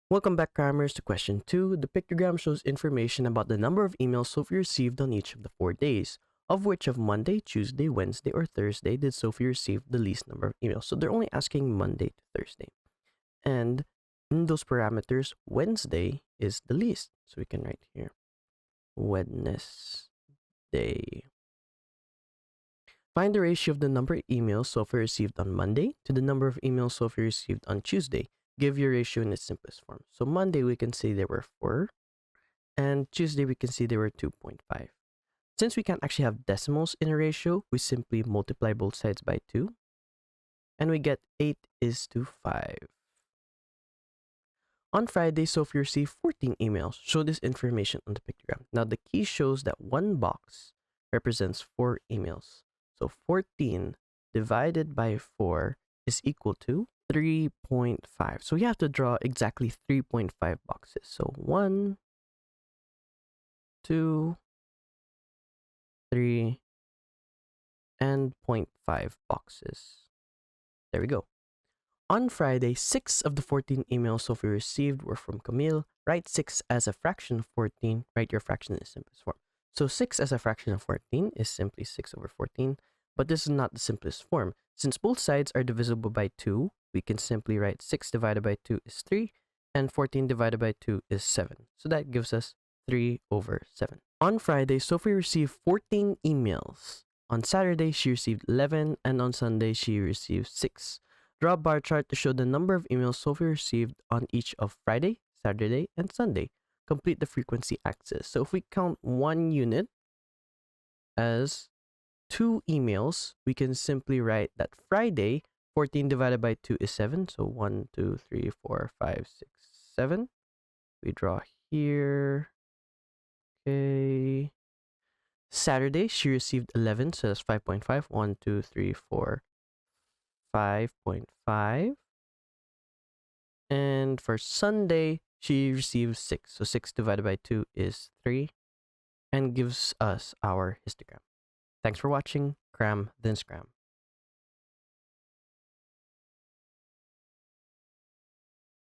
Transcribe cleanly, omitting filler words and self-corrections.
Welcome back, Crammers, to question 2. The pictogram shows information about the number of emails Sophie received on each of the 4 days, of which of Monday, Tuesday, Wednesday, or Thursday did Sophie receive the least number of emails. So they're only asking Monday to Thursday. And in those parameters, Wednesday is the least. So we can write here, Wednesday. Find the ratio of the number of emails Sophie received on Monday to the number of emails Sophie received on Tuesday. Give your ratio in its simplest form. So Monday, we can say there were 4, and Tuesday, we can see there were 2.5. Since we can't actually have decimals in a ratio, we simply multiply both sides by 2, and we get 8:5. On Friday, Sophie received 14 emails. Show this information on the pictogram. Now, the key shows that one box represents 4 emails. So 14 divided by 4 is equal to 3.5. So we have to draw exactly 3.5 boxes. So 1, 2, 3, and 0.5 boxes. There we go. On Friday, 6 of the 14 emails Sophie received were from Camille. Write 6 as a fraction of 14. Write your fraction in the simplest form. So 6 as a fraction of 14 is simply 6 over 14. But this is not the simplest form. Since both sides are divisible by 2, we can simply write 6 divided by 2 is 3, and 14 divided by 2 is 7. So that gives us 3 over 7. On Friday, Sophie received 14 emails. On Saturday, she received 11, and on Sunday, she received 6. Draw a bar chart to show the number of emails Sophie received on each of Friday, Saturday, and Sunday. Complete the frequency axis. So if we count one unit as 2 emails, we can simply write that Friday, 14 divided by 2 is 7. So 1, 2, 3, 4, 5, 6, 7. We draw here. Okay. Saturday, she received 11. So that's 5.5. 1, 2, 3, 4, 5.5. And for Sunday, she received 6. So 6 divided by 2 is 3. And gives us our histogram. Thanks for watching. Cram, then scram.